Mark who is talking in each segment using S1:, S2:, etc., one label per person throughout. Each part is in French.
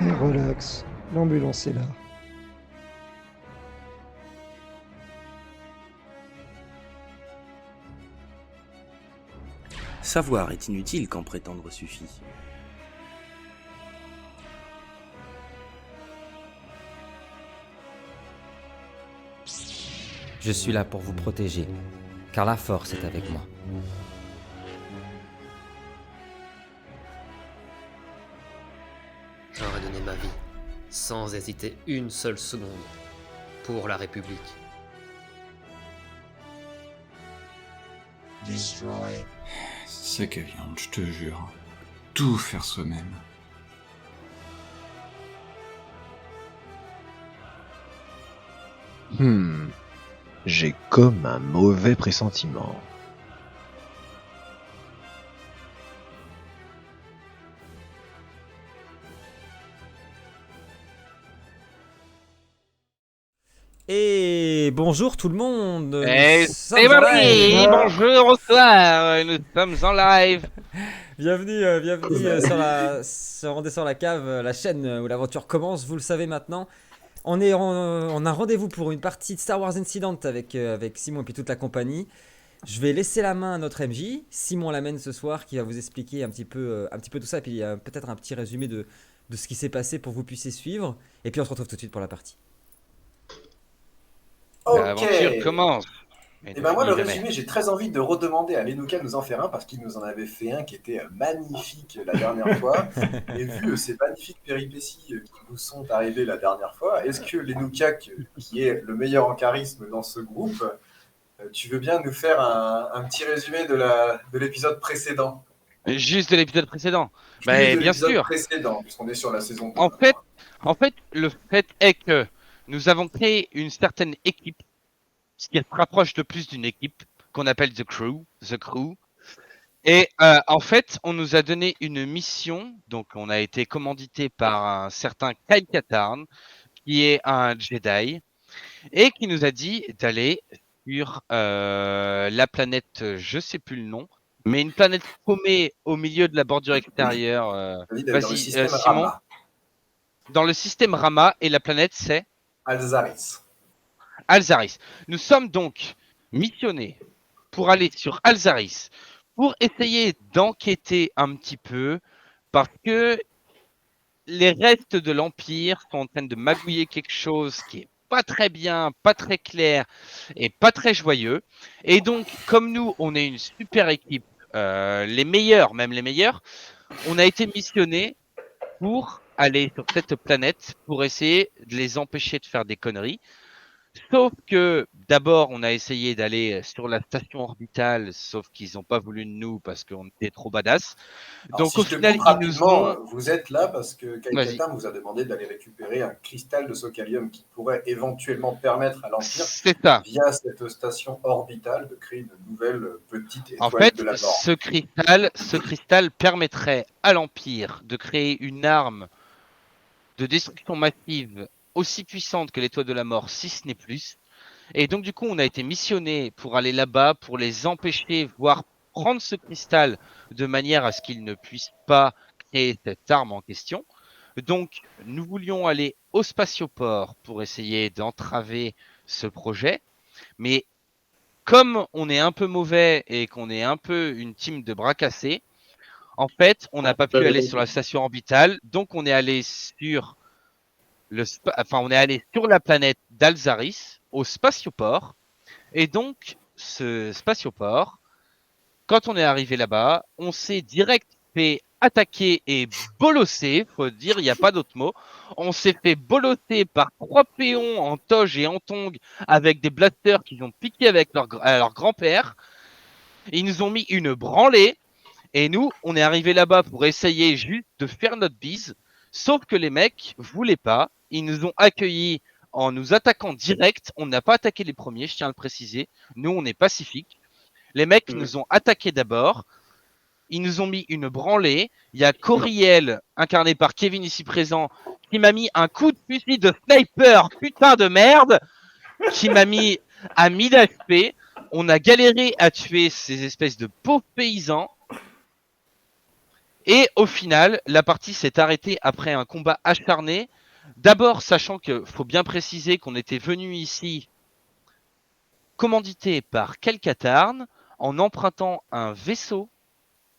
S1: Et relax, l'ambulance est là.
S2: Savoir est inutile quand prétendre suffit.
S3: Je suis là pour vous protéger, car la force est avec moi.
S4: J'aurais donné ma vie, sans hésiter une seule seconde, pour la République.
S5: Sac à viande, je te jure. Tout faire soi-même.
S6: J'ai comme un mauvais pressentiment.
S3: Et bonjour tout le monde.
S7: Et
S3: Nous
S7: c'est
S3: sommes en
S7: parti.
S3: live.
S7: Bonjour, bonsoir, nous sommes en live.
S3: Bienvenue sur On descend la cave, la chaîne où l'aventure commence. Vous le savez maintenant. On a rendez-vous pour une partie de Star Wars Incident avec Simon et puis toute la compagnie. Je vais laisser la main à notre MJ, Simon Lamène ce soir, qui va vous expliquer un petit peu tout ça, et puis peut-être un petit résumé de ce qui s'est passé pour que vous puissiez suivre. Et puis on se retrouve tout de suite pour la partie.
S7: L'aventure
S8: Ok.
S7: commence. Mais
S8: Et ben moi, le
S7: jamais.
S8: résumé, j'ai très envie de redemander à Lenuka de nous en faire un parce qu'il nous en avait fait un qui était magnifique la dernière fois. Et vu ces magnifiques péripéties qui nous sont arrivées la dernière fois, est-ce que Lenuka, qui est le meilleur en charisme dans ce groupe, tu veux bien nous faire un petit résumé de l'épisode précédent?
S7: Juste de l'épisode précédent.
S8: Juste de
S7: Bien
S8: l'épisode
S7: sûr.
S8: précédent, puisqu'on est sur la saison 2.
S7: En fait, le fait est que nous avons créé une certaine équipe, ce qui se rapproche de plus d'une équipe, qu'on appelle The Crew. Et en fait, on nous a donné une mission, donc on a été commandité par un certain Kyle Katarn, qui est un Jedi, et qui nous a dit d'aller sur la planète, je sais plus le nom, mais une planète paumée au milieu de la bordure extérieure.
S8: Dans le
S7: Vas-y,
S8: système
S7: Simon.
S8: Rama,
S7: Dans le système Rama, et la planète c'est
S8: Alzaris.
S7: Alzaris. Nous sommes donc missionnés pour aller sur Alzaris, pour essayer d'enquêter un petit peu, parce que les restes de l'Empire sont en train de magouiller quelque chose qui est pas très bien, pas très clair et pas très joyeux. Et donc, comme nous, on est une super équipe, les meilleurs, même les meilleurs, on a été missionnés pour aller sur cette planète pour essayer de les empêcher de faire des conneries. Sauf que d'abord, on a essayé d'aller sur la station orbitale, sauf qu'ils n'ont pas voulu de nous parce qu'on était trop badass.
S8: Alors,
S7: Donc
S8: si
S7: au
S8: je te
S7: final,
S8: coupe
S7: ils nous
S8: rapidement,
S7: ont...
S8: vous êtes là parce que Kai
S7: Vas-y,
S8: Katarn vous a demandé d'aller récupérer un cristal de Socalium qui pourrait éventuellement permettre à l'Empire,
S7: c'est ça.
S8: via cette station orbitale, de créer une nouvelle petite
S7: En
S8: étoile de
S7: fait,
S8: la mort.
S7: ce cristal permettrait à l'Empire de créer une arme de destruction massive aussi puissante que l'étoile de la mort, si ce n'est plus. Et donc du coup, on a été missionné pour aller là-bas, pour les empêcher, voire prendre ce cristal de manière à ce qu'ils ne puissent pas créer cette arme en question. Donc, nous voulions aller au spatioport pour essayer d'entraver ce projet. Mais comme on est un peu mauvais et qu'on est un peu une team de bras cassés, en fait, on n'a pas pu aller sur la station orbitale. Donc, on est allé sur on est allé sur la planète d'Alzaris, au spatioport. Et donc, ce spatioport, quand on est arrivé là-bas, on s'est direct fait attaquer et bolosser, faut dire, il n'y a pas d'autre mot. On s'est fait bolosser par 3 péons en toge et en tongs avec des blasters qu'ils ont piqué avec leur grand-père. Ils nous ont mis une branlée. Et nous, on est arrivé là-bas pour essayer juste de faire notre bise. Sauf que les mecs voulaient pas. Ils nous ont accueillis en nous attaquant direct. On n'a pas attaqué les premiers, je tiens à le préciser. Nous, on est pacifique. Les mecs nous ont attaqué d'abord. Ils nous ont mis une branlée. Il y a Coriel, incarné par Kevin ici présent, qui m'a mis un coup de fusil de sniper, putain de merde, qui m'a mis à 1000 HP. On a galéré à tuer ces espèces de pauvres paysans. Et au final, la partie s'est arrêtée après un combat acharné. D'abord, sachant que faut bien préciser qu'on était venu ici commandité par Kelkatarn en empruntant un vaisseau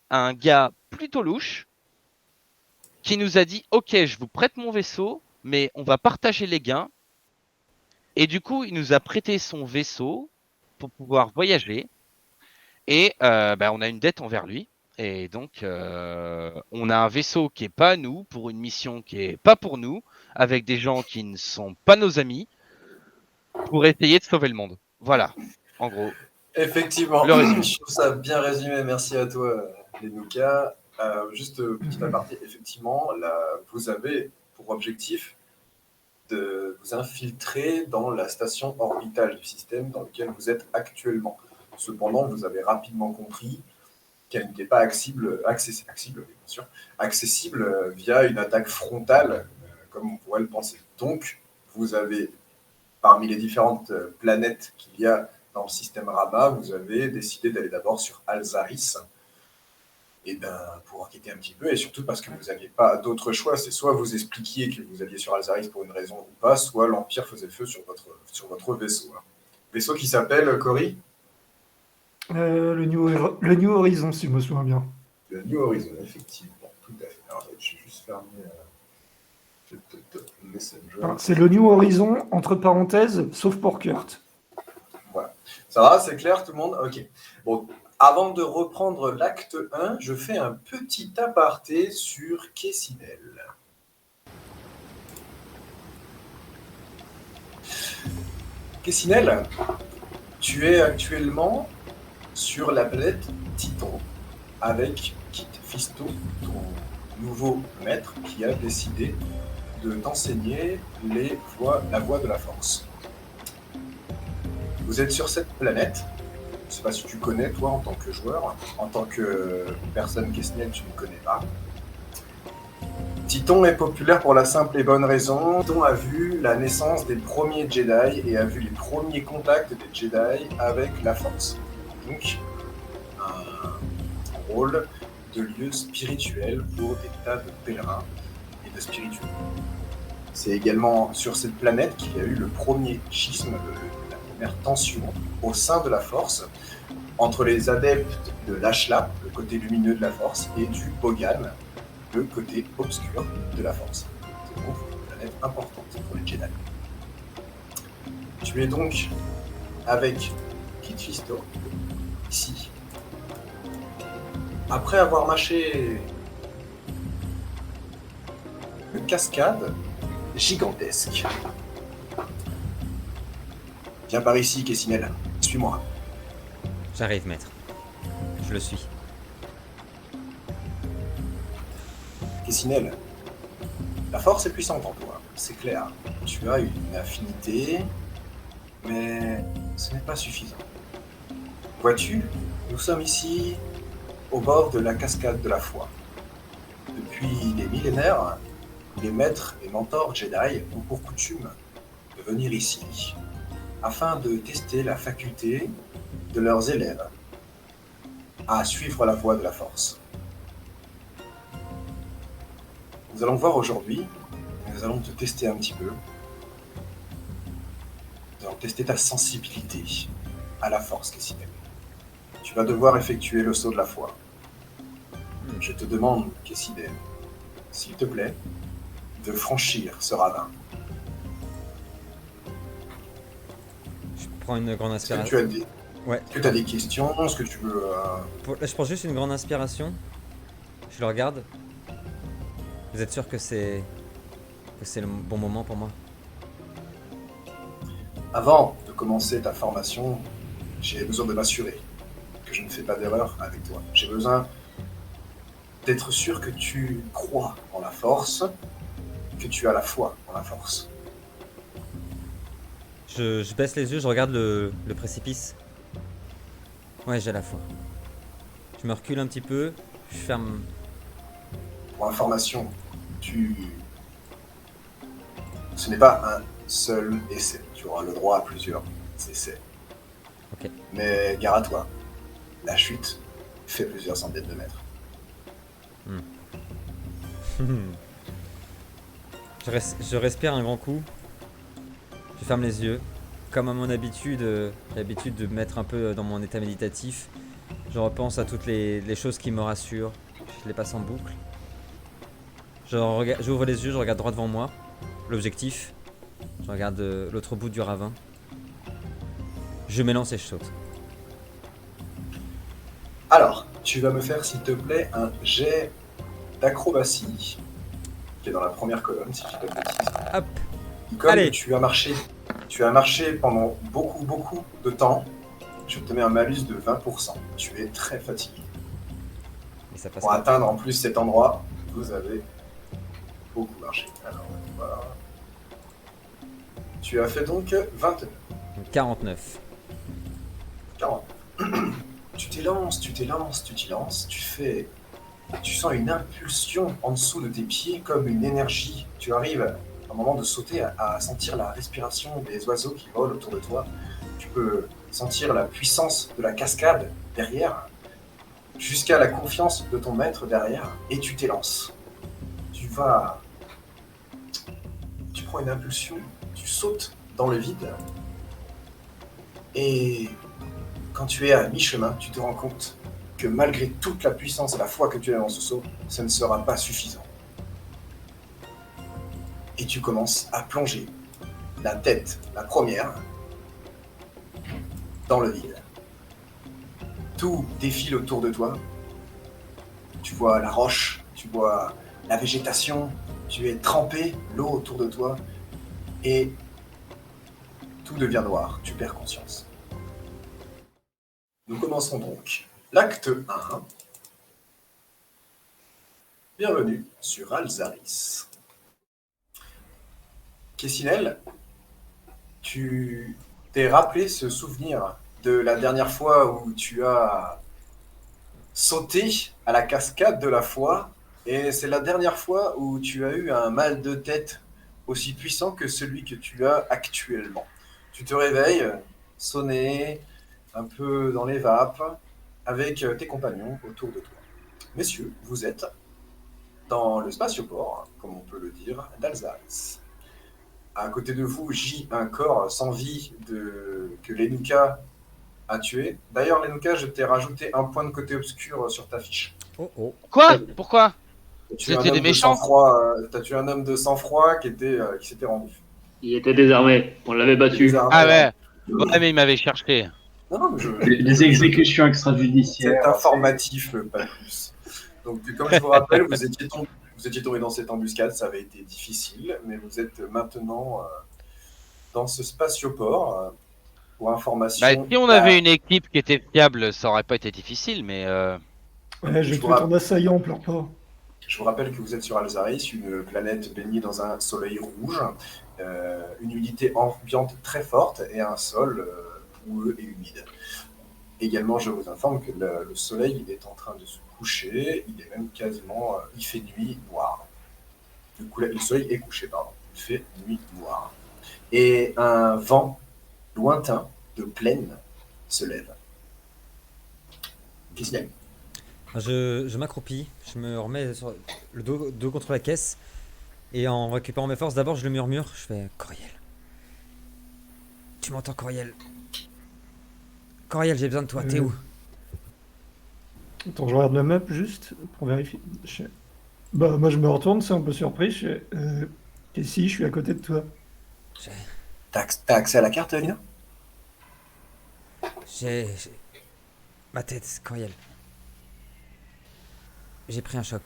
S7: à un gars plutôt louche qui nous a dit ok, je vous prête mon vaisseau, mais on va partager les gains. Et du coup, il nous a prêté son vaisseau pour pouvoir voyager. Et on a une dette envers lui. Et donc, on a un vaisseau qui est pas à nous, pour une mission qui est pas pour nous, avec des gens qui ne sont pas nos amis, pour essayer de sauver le monde. Voilà, en gros.
S8: Effectivement,
S7: Le résumé.
S8: je trouve ça bien résumé. Merci à toi, Lenuka. Juste petit aparté, effectivement, vous avez pour objectif de vous infiltrer dans la station orbitale du système dans lequel vous êtes actuellement. Cependant, vous avez rapidement compris qu'elle n'était pas accessible via une attaque frontale, comme on pourrait le penser. Donc, vous avez, parmi les différentes planètes qu'il y a dans le système Rama, vous avez décidé d'aller d'abord sur Alzaris, et pour enquêter un petit peu, et surtout parce que vous n'aviez pas d'autre choix. C'est soit vous expliquiez que vous alliez sur Alzaris pour une raison ou pas, soit l'Empire faisait feu sur votre vaisseau. Vaisseau qui s'appelle, Cory ?
S1: Le New Horizon, si je me souviens bien.
S8: Le New Horizon, effectivement, tout à fait. Alors, je vais juste fermer Messenger.
S1: Enfin, c'est le New Horizon, entre parenthèses, sauf pour Kurt.
S8: Voilà. Ça va, c'est clair tout le monde ? Ok. Bon, avant de reprendre l'acte 1, je fais un petit aparté sur Kessinel. Kessinel, tu es actuellement sur la planète Titan avec Kit Fisto, ton nouveau maître qui a décidé de t'enseigner la voie de la force. Vous êtes sur cette planète. Je ne sais pas si tu connais, toi, en tant que joueur. En tant que personne Kessinel, tu ne connais pas. Titon est populaire pour la simple et bonne raison. Titon a vu la naissance des premiers Jedi et a vu les premiers contacts des Jedi avec la Force. Donc, un rôle de lieu spirituel pour des tas de pèlerins et de spirituels. C'est également sur cette planète qu'il y a eu le premier schisme, la première tension au sein de la Force entre les adeptes de l'Ashla, le côté lumineux de la Force, et du Bogan, le côté obscur de la Force. C'est donc une planète importante pour les Jedi. Tu es donc avec Kit Fisto, ici. Après avoir mâché une cascade gigantesque. Viens par ici, Kessinel. Suis-moi.
S3: J'arrive, maître. Je le suis.
S8: Kessinel, la force est puissante en toi, c'est clair. Tu as une affinité, mais ce n'est pas suffisant. Vois-tu, nous sommes ici au bord de la cascade de la foi. Depuis des millénaires, les maîtres et mentors Jedi ont pour coutume de venir ici afin de tester la faculté de leurs élèves à suivre la voie de la force. Nous allons voir aujourd'hui, nous allons te tester un petit peu. Nous allons tester ta sensibilité à la force, Kessinel. Tu vas devoir effectuer le saut de la foi. Je te demande, Kessinel, s'il te plaît, de franchir ce ravin.
S3: Je prends une grande
S8: Est-ce que
S3: inspiration.
S8: tu as des,
S3: Ouais.
S8: est-ce que tu as des questions? Est-ce que tu veux...
S3: Là, je prends juste une grande inspiration. Je le regarde. Vous êtes sûr que c'est le bon moment pour moi?
S8: Avant de commencer ta formation, j'ai besoin de m'assurer que je ne fais pas d'erreur avec toi. J'ai besoin d'être sûr que tu crois en la force, que tu as la foi en la force.
S3: Je baisse les yeux, je regarde le précipice. Ouais, j'ai la foi. Je me recule un petit peu, je ferme.
S8: Pour information, ce n'est pas un seul essai. Tu auras le droit à plusieurs essais.
S3: Ok.
S8: Mais gare à toi, la chute fait plusieurs centaines de mètres.
S3: Je respire un grand coup. Je ferme les yeux. Comme à mon habitude, l'habitude de me mettre un peu dans mon état méditatif. Je repense à toutes les choses qui me rassurent. Je les passe en boucle. J'ouvre les yeux, je regarde droit devant moi. L'objectif. Je regarde l'autre bout du ravin. Je m'élance et je saute.
S8: Alors, tu vas me faire, s'il te plaît, un jet d'acrobatie, qui est dans la première colonne, si je ne dis pas de bêtises.
S3: Hop.
S8: Comme
S3: Allez.
S8: tu as marché pendant beaucoup de temps, je te mets un malus de 20%. Tu es très fatigué.
S3: Et ça passe
S8: Pour
S3: pas.
S8: atteindre en plus cet endroit, vous avez beaucoup marché. Alors, voilà. Tu as fait donc 29.
S3: 49.
S8: 40. Tu t'y lances, tu sens une impulsion en dessous de tes pieds comme une énergie. Tu arrives, au moment de sauter, à sentir la respiration des oiseaux qui volent autour de toi. Tu peux sentir la puissance de la cascade derrière, jusqu'à la confiance de ton maître derrière, et tu t'élances. Tu prends une impulsion, tu sautes dans le vide, et quand tu es à mi-chemin, tu te rends compte que malgré toute la puissance et la foi que tu as dans ce saut, ça ne sera pas suffisant. Et tu commences à plonger la tête, la première, dans le vide. Tout défile autour de toi. Tu vois la roche, tu vois la végétation, tu es trempé, l'eau autour de toi, et tout devient noir, tu perds conscience. Nous commençons donc l'acte 1. Bienvenue sur Alzaris. Kessinel, tu t'es rappelé ce souvenir de la dernière fois où tu as sauté à la cascade de la foi, et c'est la dernière fois où tu as eu un mal de tête aussi puissant que celui que tu as actuellement. Tu te réveilles, sonné, un peu dans les vapes, avec tes compagnons autour de toi. Messieurs, vous êtes dans le spatioport, comme on peut le dire, d'Alzaris. À côté de vous gît un corps sans vie que Lenuka a tué. D'ailleurs, Lenuka, je t'ai rajouté un point de côté obscur sur ta fiche.
S3: Oh oh.
S7: Quoi? Pourquoi?
S8: Tu es
S7: C'était
S8: un
S7: des
S8: homme de
S7: méchants?
S8: sang-froid, t'as tué un homme de sang-froid qui s'était rendu.
S9: Il était désarmé, on l'avait battu.
S8: Désarmé,
S7: Ah
S8: hein.
S7: ouais. Ouais, mais il m'avait cherché.
S8: Non, mais
S9: Les exécutions extrajudiciaires.
S8: c'est informatif, pas plus. Donc, comme je vous rappelle, vous étiez tombé dans cette embuscade, ça avait été difficile, mais vous êtes maintenant dans ce spatioport. Pour information.
S7: Bah, si on avait une équipe qui était fiable, ça aurait pas été difficile, mais
S1: Ouais, je
S8: Je
S1: vais
S8: vous
S1: tuer
S8: rappelle.
S1: ton assaillant, pleure pas.
S8: Je vous rappelle que vous êtes sur Alzaris, une planète baignée dans un soleil rouge, une humidité ambiante très forte et un sol boueux et humide. Également, je vous informe que le soleil est en train de se coucher, il est même quasiment, il fait nuit noire. Le soleil est couché, pardon, il fait nuit noire. Et un vent lointain de plaine se lève. Qu'est-ce qu'il y a ?
S3: Je m'accroupis, je me remets sur le dos contre la caisse. Et en récupérant mes forces, d'abord je le murmure, je fais Coriel. Tu m'entends, Coriel? Coriel, j'ai besoin de toi, t'es où?
S1: Attends, je regarde la map juste pour vérifier. Bah, moi je me retourne, c'est un peu surpris. Et si, je suis à côté de toi.
S8: T'as accès à la carte, Lina ?
S3: J'ai... Ma tête, Coriel. J'ai pris un choc.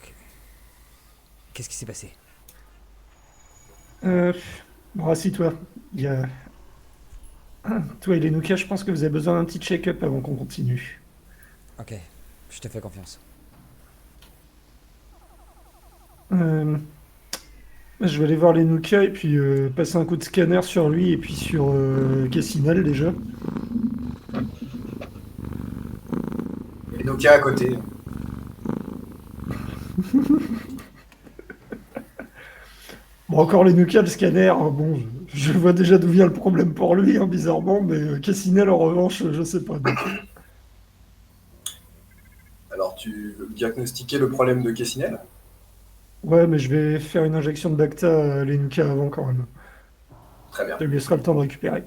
S3: Qu'est-ce qui s'est passé?
S1: Bon, assis-toi. Il y a... Toi et Lenuka, je pense que vous avez besoin d'un petit check-up avant qu'on continue.
S3: Ok, je te fais confiance.
S1: Je vais aller voir Lenuka et puis passer un coup de scanner sur lui et puis sur Kessinel déjà.
S8: Et Nokia à côté.
S1: Bon, encore Lenuka, le scanner, hein, bon, je vois déjà d'où vient le problème pour lui, hein, bizarrement, mais Kessinel, en revanche, je sais pas. Donc.
S8: Alors, tu veux diagnostiquer le problème de Kessinel ?
S1: Ouais, mais je vais faire une injection de Bacta à Lenuka avant quand même.
S8: Très bien.
S1: Ça lui laissera le temps de récupérer.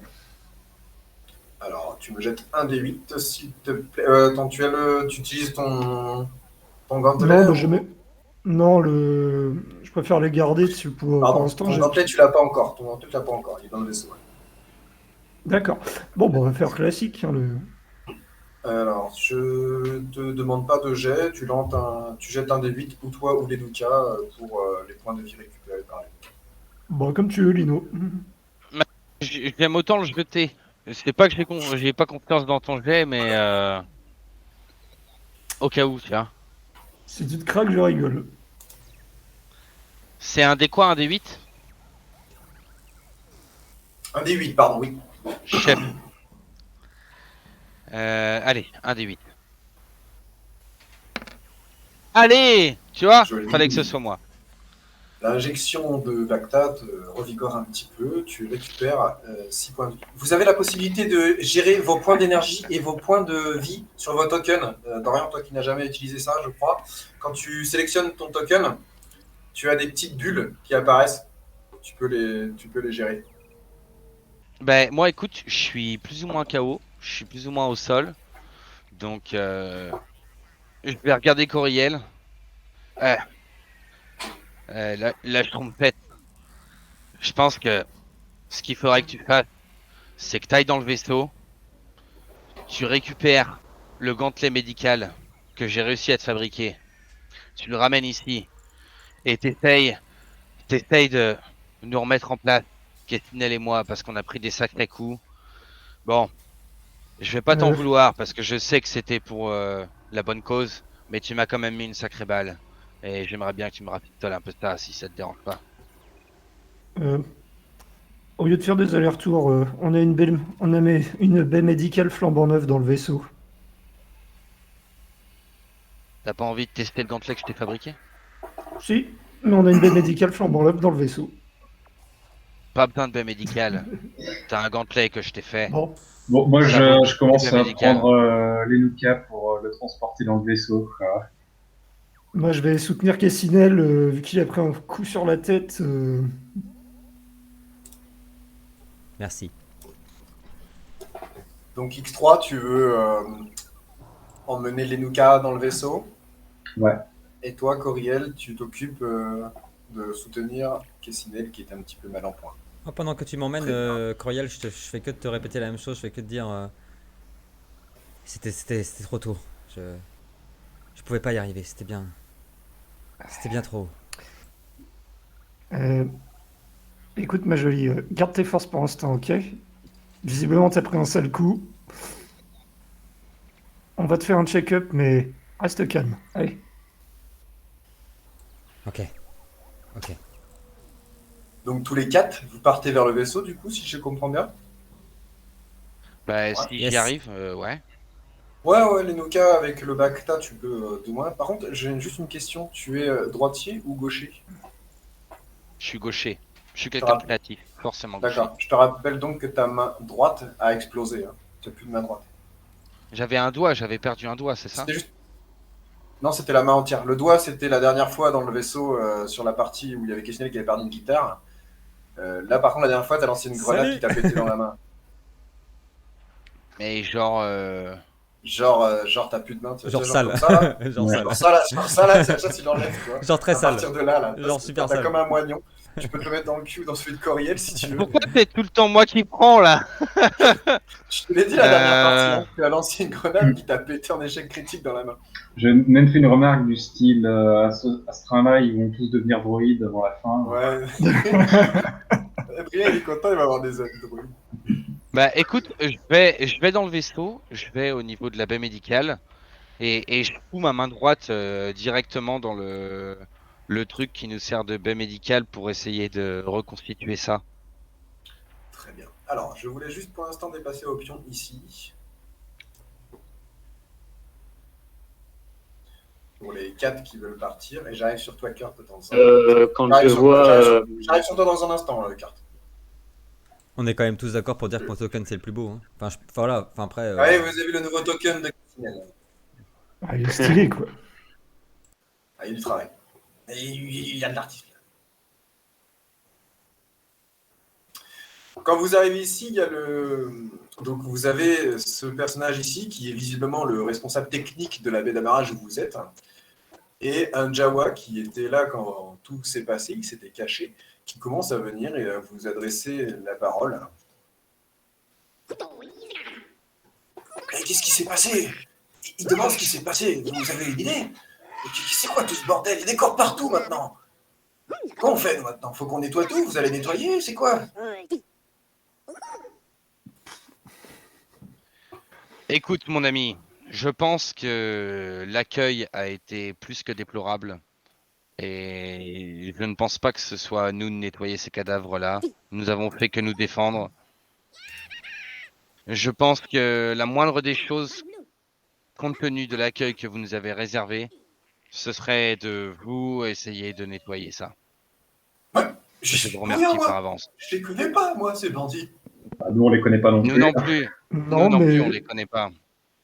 S8: Alors, tu me jettes un des 8, s'il te plaît. Attends, tu utilises ton gantelet
S1: Non, bah,
S8: ou-
S1: Non, je préfère les garder dessus pour
S8: Pardon,
S1: l'instant.
S8: ton gantelet, tu l'as pas encore. Ton gantelet, tu l'as pas encore. Il est dans le vaisseau.
S1: D'accord. Bon, bah, on va faire classique, hein,
S8: Alors, je te demande pas de jet. Tu jettes un des 8 ou toi ou les Luca pour les points de vie récupérés par les.
S1: Bon, comme tu veux, Lino.
S7: J'aime autant le jeter. C'est pas que j'ai pas confiance dans ton jet, mais au cas où, tiens.
S1: Si tu te craques, je rigole.
S7: C'est un des quoi, un des 8?
S8: Un des 8, pardon, oui.
S7: Chef. Allez, un des 8. Allez! Tu vois?
S8: Joli.
S7: Fallait que ce soit moi.
S8: L'injection de Bacta te revigore un petit peu. Tu récupères 6 points de vie. Vous avez la possibilité de gérer vos points d'énergie et vos points de vie sur vos tokens. Dorian, toi qui n'as jamais utilisé ça, je crois. Quand tu sélectionnes ton token, tu as des petites bulles qui apparaissent. Tu peux les gérer.
S7: Ben, moi, écoute, je suis plus ou moins KO. Je suis plus ou moins au sol. Donc, je vais regarder Coriel. La trompette. Je pense que ce qu'il faudrait que tu fasses, c'est que tu ailles dans le vaisseau. Tu récupères le gantelet médical que j'ai réussi à te fabriquer. Tu le ramènes ici. Et t'essayes de nous remettre en place, Kestinel et moi, parce qu'on a pris des sacrés coups. Bon, je vais pas t'en vouloir, parce que je sais que c'était pour la bonne cause, mais tu m'as quand même mis une sacrée balle. Et j'aimerais bien que tu me rapistoles un peu ça, si ça te dérange pas.
S1: Au lieu de faire des allers-retours, on a une baie médicale flambant neuve dans le vaisseau.
S7: T'as pas envie de tester le gantelet que je t'ai fabriqué?
S1: Si, mais on a une baie médicale flambant neuve dans le vaisseau.
S7: Pas besoin de baie médicale. T'as un gantelet que je t'ai fait.
S1: Bon,
S9: Bon, moi, je commence
S7: C'est
S9: à
S7: médical.
S9: prendre Lenuka pour le transporter dans le vaisseau. Quoi.
S1: moi je vais soutenir Kessinel, vu qu'il a pris un coup sur la tête.
S3: Merci.
S8: Donc X3, tu veux emmener Lenuka dans le vaisseau.
S9: Ouais.
S8: Et toi, Coriel, tu t'occupes de soutenir Kessinel qui est un petit peu mal en point.
S3: Oh, pendant que tu m'emmènes,
S8: Très bien.
S3: Coriel, je fais que de te répéter la même chose, je fais que de dire. C'était trop tôt. Je pouvais pas y arriver, c'était bien. C'était bien trop.
S1: Écoute, ma jolie, garde tes forces pour l'instant, ok? Visiblement, t'as pris un sale coup. On va te faire un check-up, mais reste calme. Allez.
S3: Ok. Ok.
S8: Donc tous les 4, vous partez vers le vaisseau, du coup, si je comprends bien.
S7: Bah, si
S3: Yes.
S7: j'y arrive, ouais.
S8: Ouais, Lenuka, avec le Bacta, tu peux de moins. Par contre, j'ai juste une question. Tu es droitier ou gaucher?
S7: Je suis gaucher. Je suis quelqu'un de créatif, forcément gaucher.
S8: D'accord. Je te rappelle donc que ta main droite a explosé. Hein. Tu n'as plus de main droite.
S7: J'avais un doigt, j'avais perdu un doigt, c'est ça?
S8: C'était juste... Non, c'était la main entière. Le doigt, c'était la dernière fois dans le vaisseau, sur la partie où il y avait Kessinel qui avait perdu une guitare. Là, par contre, la dernière fois, t'as lancé une grenade
S3: Salut.
S8: qui t'a pété dans la main.
S7: Mais genre,
S8: Genre t'as plus de main. Tu vois,
S3: Genre
S8: genre
S3: sale.
S8: comme ça, là.
S3: Genre
S9: Ouais.
S3: sale.
S8: Genre ça, là, ça, tu l'enlèves, tu vois.
S3: Genre très
S8: À
S3: sale.
S8: partir de là,
S3: Genre super
S8: t'as
S3: sale.
S8: comme un moignon. Tu peux te le mettre dans le cul ou dans celui de Coriel si tu veux.
S7: pourquoi c'est tout le temps moi qui prends là?
S8: Je te l'ai dit la dernière partie, hein. Tu as lancé une grenade qui t'a pété en échec critique dans la main.
S9: J'ai même fait une remarque du style à ce train-là, ils vont tous devenir droïdes avant la fin.
S8: Ouais. Adrien, il est content, il va avoir des amis drôles.
S7: Bah écoute, je vais dans le vaisseau, je vais au niveau de la baie médicale et je fous ma main droite directement dans le truc qui nous sert de baie médicale pour essayer de reconstituer ça.
S8: Très bien. Alors, je voulais juste pour l'instant dépasser au pion ici. Pour les 4 qui veulent partir, et j'arrive sur toi, Kurt, de temps en temps.
S9: Quand
S8: J'arrive
S9: je
S8: sur-
S9: vois...
S8: J'arrive sur toi dans un instant, Kurt.
S3: On est quand même tous d'accord pour dire que mon token c'est le plus beau. Hein. Enfin, voilà. Enfin, après.
S8: Ouais, vous avez vu le nouveau token de Kessinel.
S1: Ah, il est stylé, quoi.
S8: Ah, il y a du travail. Et il y a de l'artifice. Quand vous arrivez ici, il y a donc vous avez ce personnage ici qui est visiblement le responsable technique de la baie d'amarrage où vous êtes, et un Jawa qui était là quand tout s'est passé, il s'était caché, qui commence à venir et à vous adresser la parole. Mais qu'est-ce qui s'est passé? Il demande ce qui s'est passé. Vous avez une idée? C'est quoi tout ce bordel? Il y a des corps partout maintenant. Comment on fait nous, maintenant? Faut qu'on nettoie tout? Vous allez nettoyer? C'est quoi?
S7: Écoute, mon ami, je pense que l'accueil a été plus que déplorable. Et je ne pense pas que ce soit à nous de nettoyer ces cadavres-là. Nous avons fait que nous défendre. Je pense que la moindre des choses, compte tenu de l'accueil que vous nous avez réservé, ce serait de vous essayer de nettoyer ça. Je vous remercie par avance.
S8: Je les connais pas, moi, ces bandits.
S9: Bah, nous, on les connaît pas non plus.
S7: Nous non plus.
S1: Non,
S7: Nous non
S1: mais
S7: plus, on les connaît pas.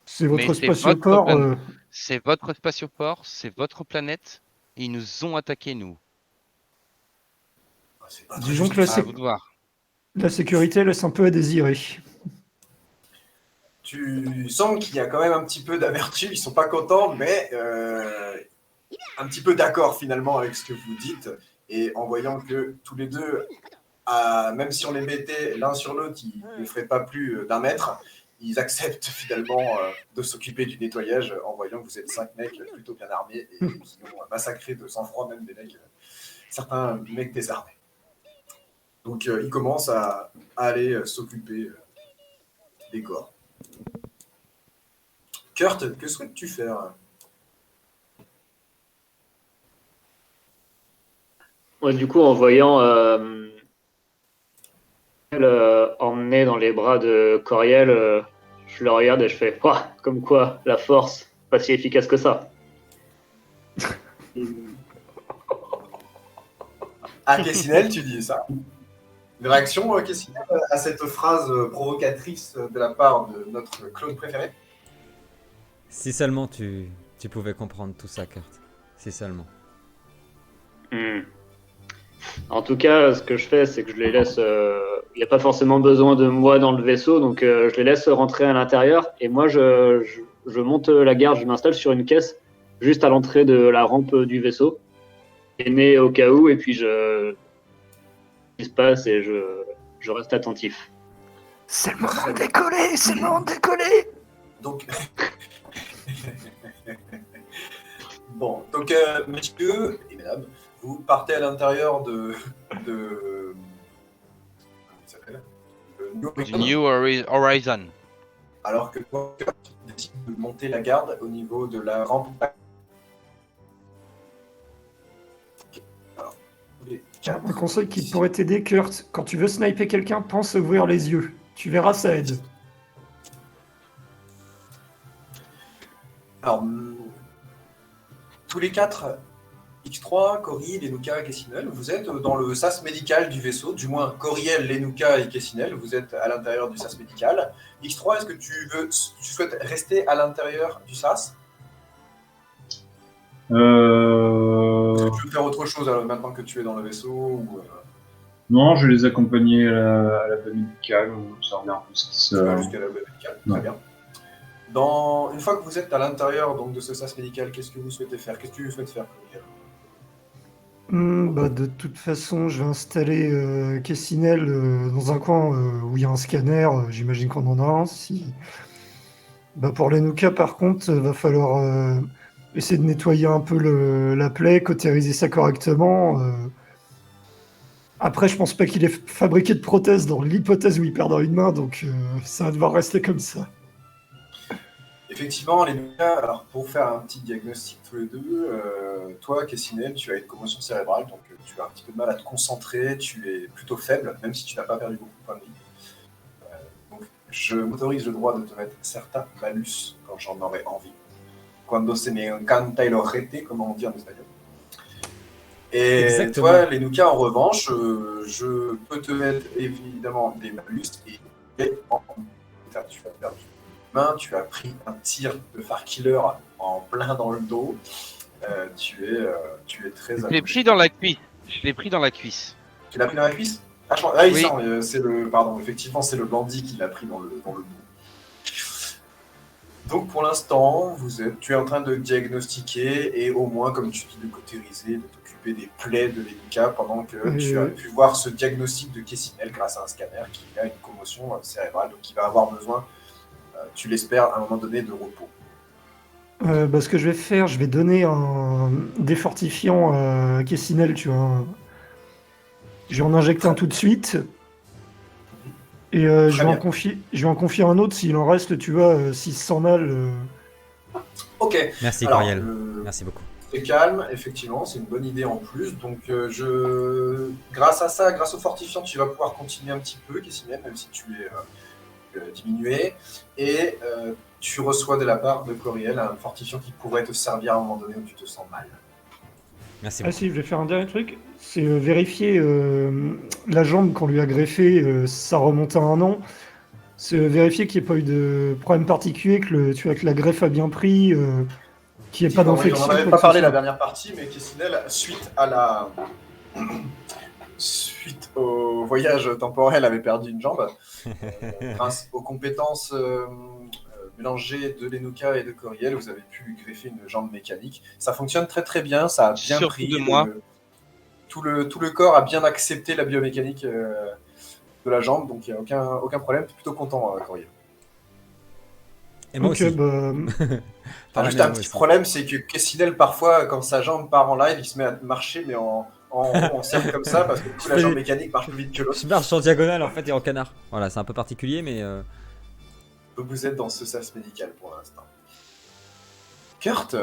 S1: c'est votre
S7: Mais c'est
S1: spatioport.
S7: C'est votre spatioport, c'est votre planète. Ils nous ont attaqués, nous.
S8: C'est pas très
S1: Disons
S8: juste.
S1: que
S7: À vous de voir.
S1: la sécurité laisse un peu à désirer.
S8: Tu sens qu'il y a quand même un petit peu d'amertume, ils sont pas contents, mais un petit peu d'accord finalement avec ce que vous dites. Et en voyant que tous les deux, même si on les mettait l'un sur l'autre, ils ne feraient pas plus d'1 mètre, ils acceptent finalement de s'occuper du nettoyage en voyant que vous êtes 5 mecs plutôt bien armés et qui ont massacré de sang-froid même des mecs, certains mecs désarmés. Donc ils commencent à aller s'occuper des corps. Kurt, que souhaites-tu faire?
S10: Ouais, du coup, en voyant elle emmenée dans les bras de Coriel, je le regarde et je fais ouah, comme quoi la force, pas si efficace que ça.
S8: À Kessinel, tu dis ça. Une réaction, Kessinel, à cette phrase provocatrice de la part de notre clone préféré?
S3: Si seulement tu pouvais comprendre tout ça, Kurt. Si seulement.
S10: En tout cas, ce que je fais, c'est que je les laisse. Il n'y a pas forcément besoin de moi dans le vaisseau, donc je les laisse rentrer à l'intérieur. Et moi, je monte la garde, je m'installe sur une caisse juste à l'entrée de la rampe du vaisseau, né au cas où, et puis ce qui se passe et je reste attentif.
S1: C'est le moment de décoller, c'est le moment de décoller.
S8: Donc, bon, donc messieurs et mesdames, vous partez à l'intérieur de comment il s'appelle?
S7: New Horizon.
S8: Alors que toi, tu décides de monter la garde au niveau de la rampe. Alors, les quatre-
S1: Un conseil qui pourrait t'aider, Kurt, quand tu veux sniper quelqu'un, pense à ouvrir les yeux. Tu verras, ça aide.
S8: Alors, tous les 4, X3, Cori, Lenuka et Kessinel, vous êtes dans le sas médical du vaisseau, du moins Coriel, Lenuka et Kessinel, vous êtes à l'intérieur du sas médical. X3, est-ce que tu souhaites rester à l'intérieur du sas? Est-ce que tu veux faire autre chose maintenant que tu es dans le vaisseau ou,
S9: Non, je vais les accompagner à la baie médicale, observer un peu ce qui se...
S8: tu vas jusqu'à la baie médicale? Très bien. Une fois que vous êtes à l'intérieur donc, de ce sas médical, qu'est-ce que vous souhaitez faire? Qu'est-ce que tu souhaites faire, Coriel?
S1: De toute façon, je vais installer Kessinel dans un coin où il y a un scanner. J'imagine qu'on en a un. Pour les Nuka, par contre, va falloir essayer de nettoyer un peu la plaie, cautériser ça correctement. Après, je pense pas qu'il est fabriqué de prothèses dans l'hypothèse où il perdra une main, donc ça va devoir rester comme ça.
S8: Effectivement, les Nuka, alors pour faire un petit diagnostic tous les deux, toi, Kessinel, tu as une commotion cérébrale, donc tu as un petit peu de mal à te concentrer, tu es plutôt faible, même si tu n'as pas perdu beaucoup de points de vie. Donc je m'autorise le droit de te mettre certains malus quand j'en aurai envie. Cuando se me encanta el ojete, comme on dit en espagnol. Et
S3: Exactement.
S8: toi, les Nuka, en revanche, je peux te mettre évidemment des malus et tu as perdu. Tu as pris un tir de Farkiller en plein dans le dos. tu es très
S7: Je l'ai
S8: approché.
S7: pris dans la cuisse. Je l'ai pris dans la cuisse.
S8: Tu l'as pris dans la cuisse? Ah,
S7: Oui.
S8: c'est le. Pardon, effectivement, c'est le bandit qui l'a pris dans le bout. Donc pour l'instant, tu es en train de diagnostiquer et au moins, comme tu dis, de cautériser, de t'occuper des plaies de Lenuka pendant que tu as pu voir ce diagnostic de Kessinel grâce à un scanner qui a une commotion cérébrale, donc il va avoir besoin, tu l'espères, à un moment donné, de repos.
S1: Ce que je vais faire, je vais donner un défortifiant à Kessinel, tu vois. Je vais en injecter un tout de suite. Et je vais en confier un autre s'il en reste, tu vois, s'il se sent mal.
S8: Ok.
S3: Merci
S8: Alors,
S3: Coriel, merci beaucoup.
S8: C'est calme, effectivement, c'est une bonne idée en plus. Donc, grâce à ça, grâce au fortifiant, tu vas pouvoir continuer un petit peu, Kessinel, même si tu es diminué. Et tu reçois de la part de Coriel un fortifiant qui pourrait te servir à un moment donné où tu te sens mal.
S3: Merci
S1: Ah
S3: beaucoup.
S1: si, je vais faire un dernier truc. C'est vérifier la jambe qu'on lui a greffée, ça remonte à 1 an. C'est vérifier qu'il n'y ait pas eu de problème particulier, que la greffe a bien pris, qu'il n'y ait pas d'infection.
S8: On n'en avait
S1: quoi
S8: pas
S1: que ce
S8: parlé la
S1: soit.
S8: dernière partie, mais Kessinel, suite au voyage temporel, avait perdu une jambe. Grâce aux compétences mélangées de Lenuka et de Coriel, vous avez pu lui greffer une jambe mécanique. Ça fonctionne très très bien, ça a bien
S7: Surtout
S8: pris.
S7: de moi.
S8: Tout le corps a bien accepté la biomécanique de la jambe, donc il n'y a aucun problème. Je suis plutôt content, Coriel.
S3: Et moi
S1: Ok,
S3: aussi.
S1: bah,
S8: Juste un petit problème, c'est que Kessinel, parfois, quand sa jambe part en live, il se met à marcher, mais en cercle comme ça, parce que du coup, la jambe mécanique marche plus vite que l'autre.
S3: Je marche en diagonale en fait et en canard. Voilà, c'est un peu particulier, mais.
S8: Donc vous êtes dans ce sas médical pour l'instant. Kurt,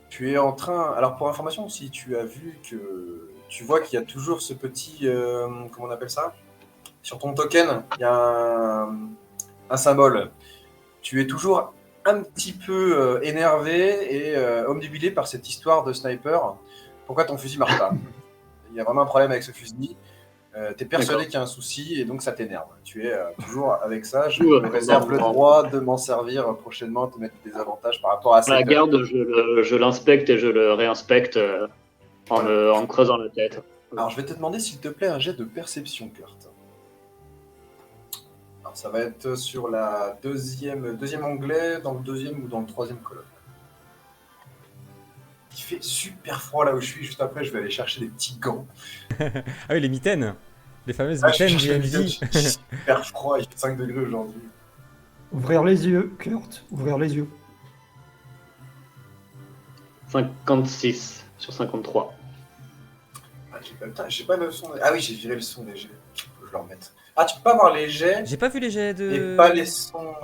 S8: tu es en train. Alors pour information, si tu as vu que. Tu vois qu'il y a toujours ce petit. Comment on appelle ça? Sur ton token, il y a un symbole. Tu es toujours un petit peu énervé et omnubilé par cette histoire de sniper. Pourquoi ton fusil marche pas? Il y a vraiment un problème avec ce fusil. Tu es persuadé qu'il y a un souci et donc ça t'énerve. Tu es toujours avec ça. Je me réserve le droit de m'en servir prochainement, te mettre des avantages par rapport à ça.
S10: La garde, je l'inspecte et je le réinspecte en me creusant la tête.
S8: Alors je vais te demander s'il te plaît un jet de perception, Kurt. Alors ça va être sur la deuxième onglet, dans le deuxième ou dans le troisième colonne. Il fait super froid là où je suis, juste après je vais aller chercher des petits gants.
S3: Ah oui, les mitaines. Les fameuses
S8: Je
S3: mitaines
S8: cherche les
S3: du MJ.
S8: mitaines, super froid, il fait 5 degrés aujourd'hui.
S1: ouvrir les yeux, Kurt, ouvrir les yeux.
S10: 56 sur 53.
S8: J'ai pas le son. Ah oui, j'ai viré le son léger. Je peux le remettre. Ah, tu peux pas avoir les jets
S3: J'ai pas vu les jets de.
S8: et pas les sons.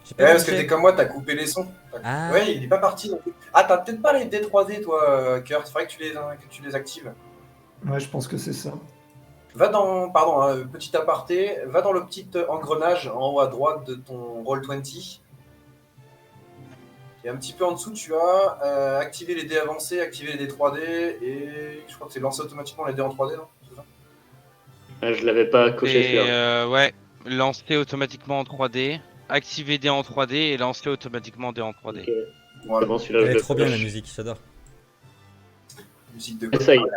S3: J'ai pas
S8: Ouais,
S3: vu
S8: parce que
S3: les
S8: t'es
S3: jets.
S8: comme moi, t'as coupé les sons.
S3: Ah.
S8: Ouais, il est pas parti non plus. Ah, t'as peut-être pas les D3D, toi, Kurt. Faudrait que tu les actives.
S1: Ouais, je pense que c'est ça.
S8: Va dans. Pardon, petit aparté. Va dans le petit engrenage en haut à droite de ton Roll20. Et un petit peu en dessous, tu as activé les dés avancés, activé les dés 3D et je crois que c'est lancer automatiquement les dés en 3D, non? C'est ça?
S10: Je l'avais pas coché celui-là.
S7: Ouais, lancer automatiquement en 3D, activer D en 3D et lancer automatiquement D en 3D.
S10: Okay.
S8: Voilà.
S10: Bon, celui-là,
S3: Elle
S10: je
S3: est
S10: le
S3: trop bien la
S10: coche.
S3: musique, j'adore.
S8: Musique de
S10: Essaye.
S8: Conan.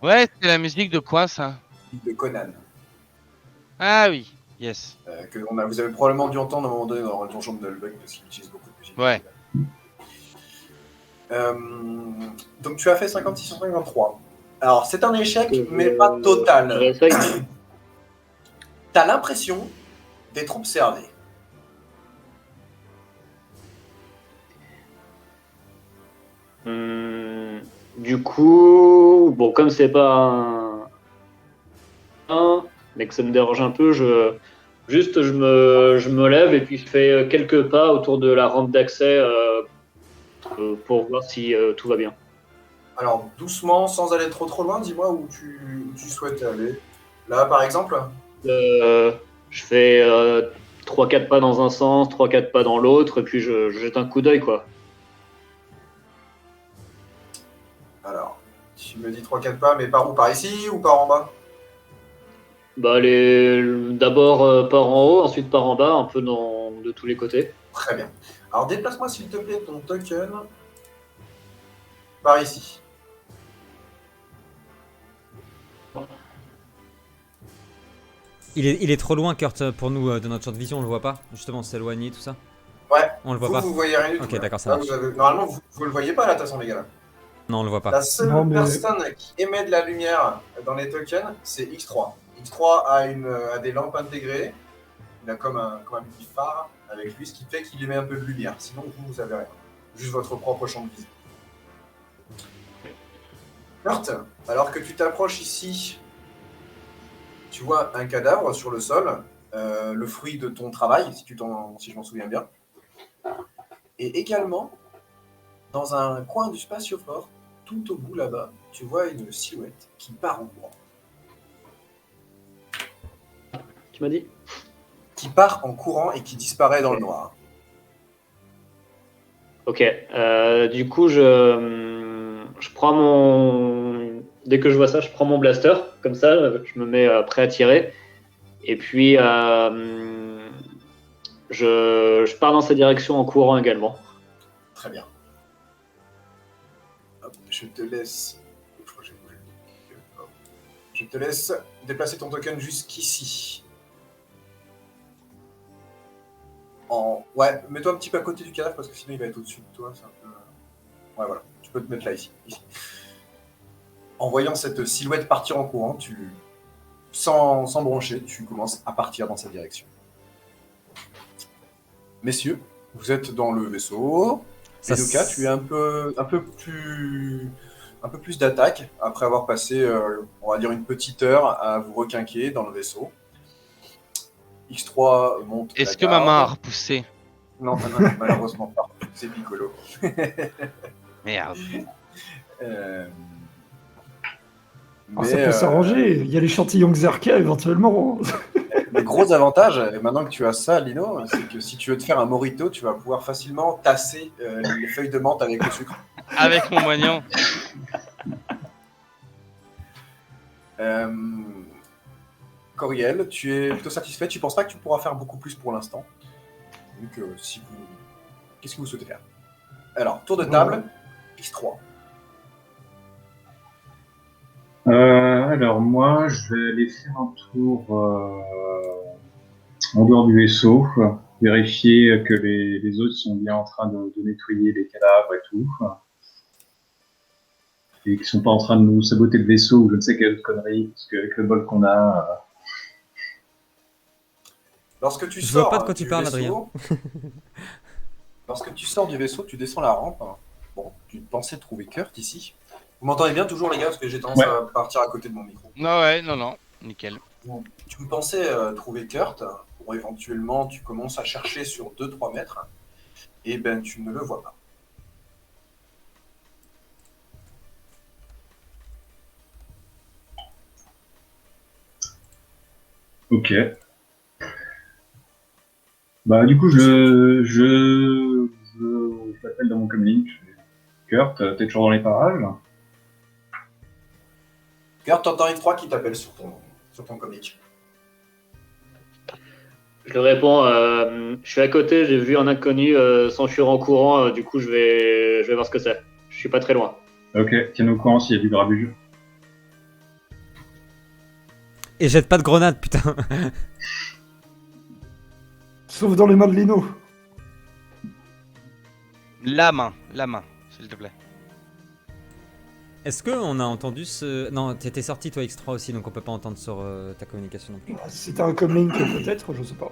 S7: Ouais, c'est la musique de quoi ça?
S8: Musique de Conan.
S7: Ah oui, yes.
S8: Vous avez probablement dû entendre à un moment donné dans le donjon de Nullbug parce qu'il utilise beaucoup de musique.
S7: Ouais.
S8: Donc tu as fait 56 sur 53. Alors c'est un échec, mais pas total.
S10: J'essaye.
S8: T'as l'impression d'être observé.
S10: Du coup, bon, comme c'est pas mais que ça me dérange un peu, je me lève et puis je fais quelques pas autour de la rampe d'accès pour voir si tout va bien.
S8: Alors doucement, sans aller trop loin, dis-moi où tu souhaites aller. Là par exemple.
S10: Je fais 3-4 pas dans un sens, 3-4 pas dans l'autre, et puis je jette un coup d'œil, quoi.
S8: Alors, tu me dis 3-4 pas, mais par où? Par ici ou par en bas?
S10: Bah, d'abord par en haut, ensuite par en bas, un peu de tous les côtés.
S8: Très bien. Alors déplace-moi s'il te plaît ton token. par ici.
S3: Il est trop loin, Kurt, pour nous, de notre champ de vision, on le voit pas. Justement, s'éloigner, tout ça.
S8: Ouais.
S3: On le voit
S8: Vous,
S3: pas.
S8: vous voyez rien du tout.
S3: Ok,
S8: là.
S3: d'accord, ça
S8: Là,
S3: marche.
S8: Normalement, vous le voyez pas là, de toute façon, les gars. Là.
S3: Non, on le voit pas.
S8: La seule
S1: Non, mais-
S8: personne qui émet de la lumière dans les tokens, c'est X3. X3 a des lampes intégrées. Il a comme un petit phare avec lui, ce qui fait qu'il émet un peu de lumière. Sinon, vous avez rien. Juste votre propre champ de vision. Kurt, alors que tu t'approches ici, tu vois un cadavre sur le sol, le fruit de ton travail, si je m'en souviens bien. Et également, dans un coin du spatioport, tout au bout là-bas, tu vois une silhouette qui part en courant.
S10: Tu m'as dit?
S8: Qui part en courant et qui disparaît dans le noir.
S10: Ok. Du coup, je prends mon. Dès que je vois ça, je prends mon blaster. Comme ça, je me mets prêt à tirer. Et puis, je pars dans sa direction en courant également.
S8: Très bien. Hop, je te laisse. Hop. Je te laisse déplacer ton token jusqu'ici. Ouais, mets-toi un petit peu à côté du cadavre parce que sinon il va être au-dessus de toi. C'est un peu... Ouais, voilà. Tu peux te mettre là, ici. En voyant cette silhouette partir en courant, sans broncher, tu commences à partir dans sa direction. Messieurs, vous êtes dans le vaisseau. Edoka, tu es un peu plus d'attaque après avoir passé, on va dire, une petite heure à vous requinquer dans le vaisseau. X3 monte.
S7: Est-ce que ma main a repoussé?
S8: Non, malheureusement pas. C'est Piccolo.
S7: Merde.
S1: Ça peut s'arranger. Il y a l'échantillon Xerka éventuellement.
S8: Le gros avantage, maintenant que tu as ça, Lino, c'est que si tu veux te faire un morito, tu vas pouvoir facilement tasser les feuilles de menthe avec le sucre.
S7: Avec mon moignon.
S8: Coriel, tu es plutôt satisfait. Tu ne penses pas que tu pourras faire beaucoup plus pour l'instant. Donc, qu'est-ce que vous souhaitez faire? Alors, tour de table, X3.
S9: Alors moi, je vais aller faire un tour en dehors du vaisseau, vérifier que les autres sont bien en train de nettoyer les cadavres et tout, et qu'ils sont pas en train de nous saboter le vaisseau ou je ne sais quelle autre connerie, parce qu'avec le bol qu'on a...
S8: Lorsque tu
S3: Je
S8: sors
S3: vois pas de quoi tu
S8: du
S3: parles,
S8: vaisseau, lorsque tu sors du vaisseau, tu descends la rampe. Bon, tu pensais trouver Kurt ici. Vous m'entendez bien toujours, les gars, parce que j'ai tendance à partir à côté de mon micro.
S7: Non, ouais, non, nickel.
S8: Bon, tu pensais trouver Kurt, pour éventuellement tu commences à chercher sur 2-3 mètres, et ben tu ne le vois pas.
S9: Ok. Bah du coup, je l'appelle dans mon comlink. Kurt, t'es toujours dans les parages?
S8: Kurt, t'entends X3 qui t'appelle sur ton comic.
S10: Je lui réponds, je suis à côté, j'ai vu un inconnu s'enfuir en courant, du coup je vais voir ce que c'est. Je suis pas très loin.
S9: Ok, tiens-nous au courant s'il y a du grabuge.
S3: Et jette pas de grenade, putain.
S1: Sauf dans les mains de Lino.
S7: La main, s'il te plaît.
S3: Est-ce qu'on a entendu ce... Non, t'étais sorti toi X3 aussi, donc on peut pas entendre sur ta communication non plus.
S1: C'était un comlink peut-être, je sais pas.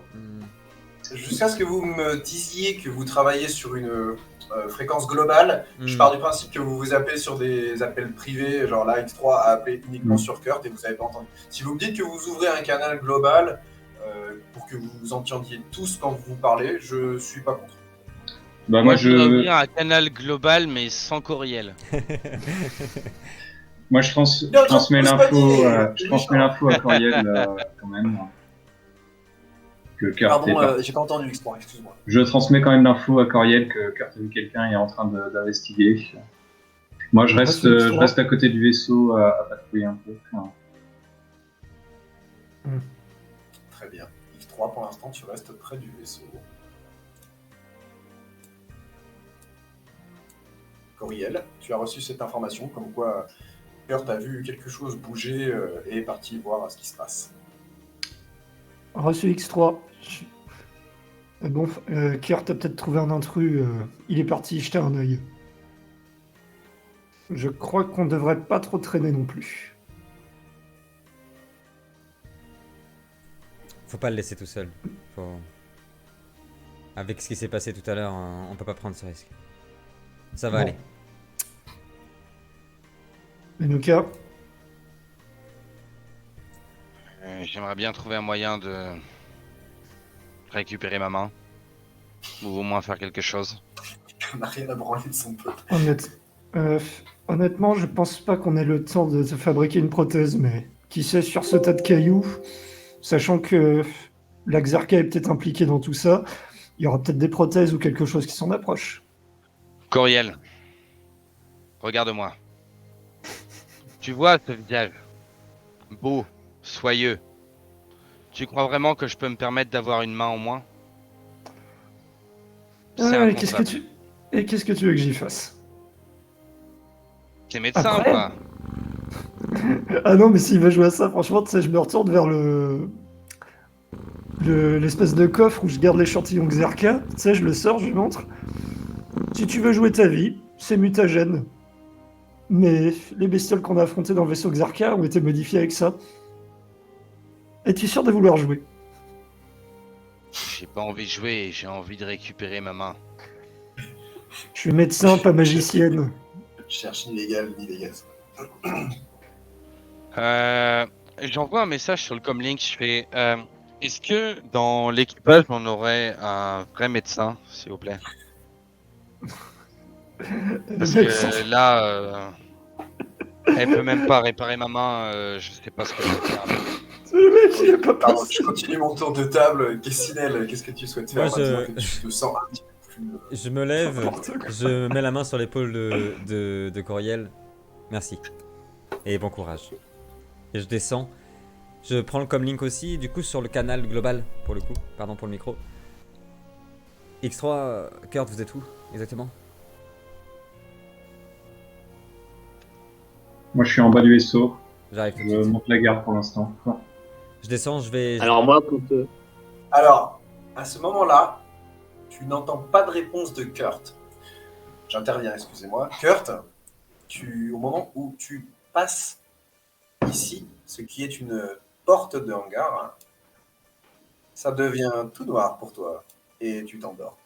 S8: Jusqu'à ce que vous me disiez que vous travaillez sur une fréquence globale, je pars du principe que vous vous appelez sur des appels privés, genre là X3 a appelé uniquement sur Kurt et vous n'avez pas entendu. Si vous me dites que vous ouvrez un canal global pour que vous entendiez tous quand vous parlez, je suis pas contre.
S9: Bah
S7: moi je voudrais ouvrir un canal global mais sans Coriel.
S9: Moi je transmets l'info à Coriel quand même. Que Kurt
S8: Pardon, j'ai pas entendu X3, excuse-moi.
S9: Je transmets quand même l'info à Coriel que Kurt a vu quelqu'un et est en train d'investiguer. Moi je reste à côté du vaisseau à patrouiller un peu.
S8: Très bien. X3 pour l'instant tu restes près du vaisseau. Coriel, tu as reçu cette information comme quoi Kurt a vu quelque chose bouger et est parti voir ce qui se passe.
S1: Reçu X3. Bon, Kurt a peut-être trouvé un intrus. Il est parti y jeter un œil. Je crois qu'on devrait pas trop traîner non plus.
S3: Faut pas le laisser tout seul. Avec ce qui s'est passé tout à l'heure, on peut pas prendre ce risque. Ça va aller.
S1: Lenuka,
S7: J'aimerais bien trouver un moyen de récupérer ma main. Ou au moins faire quelque chose.
S8: On n'a rien à branler de son pote.
S1: honnêtement, je pense pas qu'on ait le temps de se fabriquer une prothèse, mais qui sait sur ce tas de cailloux, sachant que l'Axarca est peut-être impliqué dans tout ça, il y aura peut-être des prothèses ou quelque chose qui s'en approche.
S7: Coriel, regarde-moi. Tu vois ce visage beau, soyeux. Tu crois vraiment que je peux me permettre d'avoir une main en moins? C'est
S1: Et qu'est-ce que tu veux que j'y fasse?
S7: T'es médecin
S1: Après
S7: ou pas?
S1: Ah non, mais s'il va jouer à ça, franchement, tu sais, je me retourne vers l'espèce de coffre où je garde l'échantillon Xerka. Tu sais, je le sors, je lui montre. Si tu veux jouer ta vie, c'est mutagène. Mais les bestioles qu'on a affrontées dans le vaisseau Xerka ont été modifiées avec ça. Es-tu sûr de vouloir jouer?
S7: J'ai pas envie de jouer, j'ai envie de récupérer ma main.
S1: Je suis médecin, pas magicienne.
S8: Je cherche ni légal ni légal.
S7: J'envoie un message sur le comlink, je fais est-ce que dans l'équipage on aurait un vrai médecin, s'il vous plaît? Parce que là, elle peut même pas réparer ma main, je sais pas ce que je vais faire.
S1: Le mec, il est pas
S8: Pardon,
S1: passé.
S8: je continue mon tour de table. Kessinel, qu'est-ce que tu souhaites faire
S3: Moi,
S8: maintenant que tu te sens un petit peu plus...
S3: Je me lève,
S1: N'importe quoi.
S3: je mets la main sur l'épaule de Coriel. Merci. Et bon courage. Et je descends. Je prends le comlink aussi, du coup sur le canal global, pour le coup. Pardon pour le micro. X3, Kurt, vous êtes où exactement?
S9: Moi, je suis en bas du vaisseau.
S3: J'arrive tout de
S9: Je
S3: suite.
S9: monte la garde pour l'instant.
S3: Je descends, je vais...
S10: Alors moi,
S8: Alors, à ce moment-là, tu n'entends pas de réponse de Kurt. J'interviens, excusez-moi. Kurt, au moment où tu passes ici, ce qui est une porte de hangar, ça devient tout noir pour toi et tu t'endors.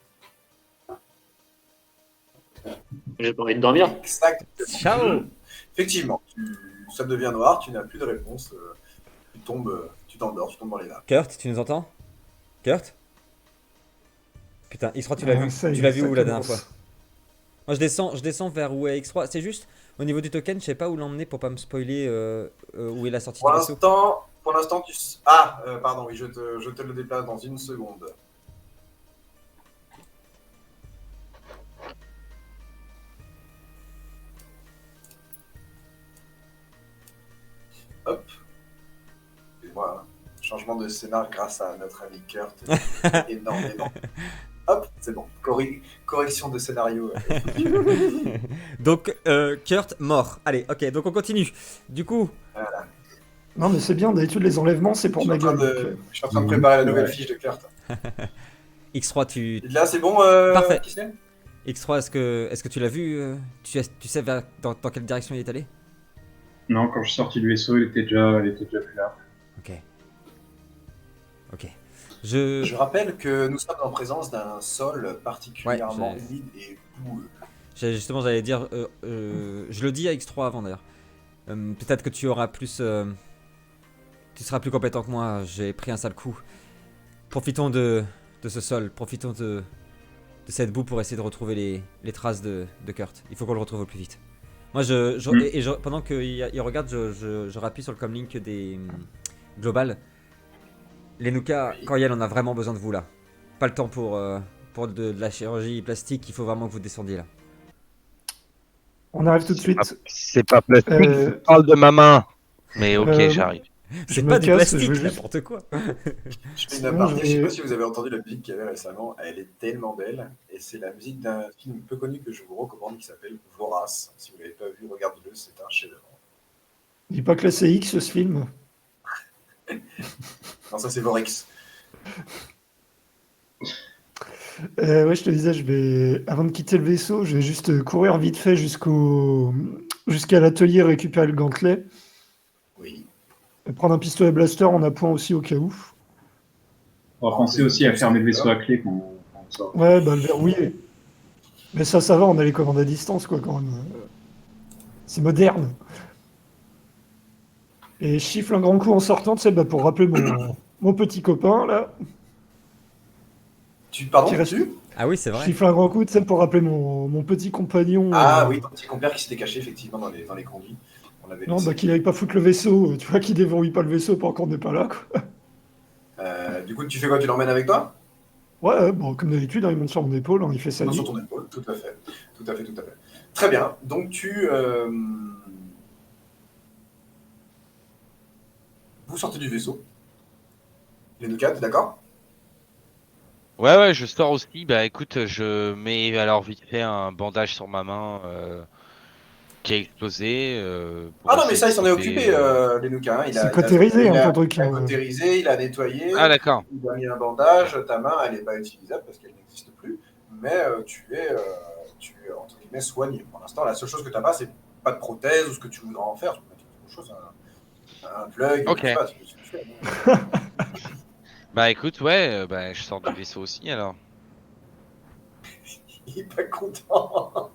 S10: j'ai pas envie de dormir.
S8: Exactement.
S3: Ciao.
S8: Effectivement, ça devient noir, tu n'as plus de réponse, tu t'endors, tu tombes dans les lames.
S3: Kurt, tu nous entends? Kurt? Putain, X3, tu l'as vu,
S1: Ça y
S3: tu
S1: est,
S3: l'as vu
S1: ça
S3: où la dernière
S1: commence.
S3: fois? Moi je descends vers où est X3. C'est juste au niveau du token, je sais pas où l'emmener pour pas me spoiler où est la sortie
S8: Pour
S3: du vaisseau.
S8: l'instant, tu... Ah, pardon, oui, je te le déplace dans une seconde. Hop. Excuse-moi, hein. Changement de scénar grâce à notre ami Kurt. Énormément. Hop, c'est bon. Correction de scénario.
S3: Donc Kurt mort. Allez, ok, donc on continue. Du coup,
S8: Voilà.
S1: Non, mais c'est bien, d'habitude, les enlèvements, c'est pour
S8: Je
S1: ma
S8: suis en train
S1: gueule.
S8: de- je suis en train de préparer la nouvelle
S9: Ouais.
S8: fiche de Kurt.
S3: X3, tu...
S8: Et là, c'est bon,
S3: Parfait.
S8: Kisnel
S3: X3, est-ce que tu l'as vu tu sais dans quelle direction il est allé?
S9: Non, quand je suis sorti du vaisseau, il était déjà plus là.
S3: Ok. Ok. Je...
S8: Je rappelle que nous sommes en présence d'un sol particulièrement
S3: Ouais,
S8: humide et boueux.
S3: Justement, j'allais dire... je le dis à X3 avant d'ailleurs. Peut-être que tu auras plus... tu seras plus compétent que moi, j'ai pris un sale coup. Profitons de ce sol, profitons de cette boue pour essayer de retrouver les traces de Kurt. Il faut qu'on le retrouve au plus vite. Moi, pendant qu'il regarde, je rappuie sur le comlink des global. Les Nuka,
S8: Oui.
S3: Coriel, on a vraiment besoin de vous là. Pas le temps pour de la chirurgie plastique, il faut vraiment que vous descendiez là.
S1: On arrive tout de suite.
S7: C'est pas plastique,
S1: Euh,
S7: je parle de ma main. Mais ok,
S1: euh,
S7: j'arrive.
S3: C'est
S1: me
S3: pas du
S1: casse, je
S3: plastique,
S1: veux juste-
S3: n'importe quoi.
S8: Je fais une
S1: Sinon,
S8: aparté,
S1: je
S8: je sais
S1: vais-
S8: pas si vous avez entendu la musique qu'il y avait récemment, elle est tellement belle, et c'est la musique d'un film peu connu que je vous recommande qui s'appelle Vorace. Si vous l'avez pas vu, regardez-le, c'est un chef-d'œuvre.
S1: Dis pas que là c'est X ce film.
S8: Non, ça c'est Vorex.
S1: Ouais, je te disais, avant de quitter le vaisseau, je vais juste courir vite fait jusqu'à l'atelier récupérer le gantelet.
S8: Oui.
S1: Et prendre un pistolet blaster en appoint aussi au cas où.
S9: On va penser aussi à fermer le vaisseau à clé quand on sort.
S1: Ouais, bah le verrouiller. Mais ça va, on a les commandes à distance, quoi, quand même. C'est moderne. Et je siffle un grand coup en sortant, tu sais, bah, pour rappeler mon petit copain, là.
S8: Pardon,
S1: Qui reste-
S8: tu
S3: Ah oui, c'est
S1: Je
S3: vrai.
S1: siffle un grand coup, tu sais, pour rappeler mon petit compagnon.
S8: Ah oui, ton petit compère qui s'était caché effectivement dans les conduits. On l'avait
S1: Non,
S8: laissé.
S1: bah qu'il n'aille pas foutre le vaisseau, tu vois, qu'il déverrouille pas le vaisseau pendant qu'on n'est pas là, quoi.
S8: Du coup, tu fais quoi? Tu l'emmènes avec toi?
S1: Ouais, bon, comme d'habitude, hein, il monte sur mon épaule, hein, il fait sa
S8: Non,
S1: vie.
S8: sur ton épaule, tout à fait. Tout à fait, tout à fait. Très bien. Donc, vous sortez du vaisseau. Les deux cas, t'es d'accord?
S7: Ouais, je sors aussi. Bah écoute, je mets alors vite fait un bandage sur ma main qui a explosé. Pour
S8: Ah non, mais ça, il s'en est
S7: essayer de
S8: occupé, les Nuka. Hein.
S1: C'est cautérisé, hein, ton truc.
S8: Il a
S1: hein.
S8: cautérisé, il a nettoyé,
S7: Ah d'accord.
S8: il a mis un bandage. Ta main, elle n'est pas utilisable parce qu'elle n'existe plus. Mais tu es, entre guillemets, soigné. Pour l'instant, la seule chose que tu n'as pas, c'est pas de prothèse ou ce que tu voudras en faire. Tu peux mettre autre chose, un plug,
S7: Ok.
S8: je sais pas, c'est ce que tu fais.
S7: Bah écoute, ouais, bah je sors du vaisseau aussi alors.
S8: Il est pas content.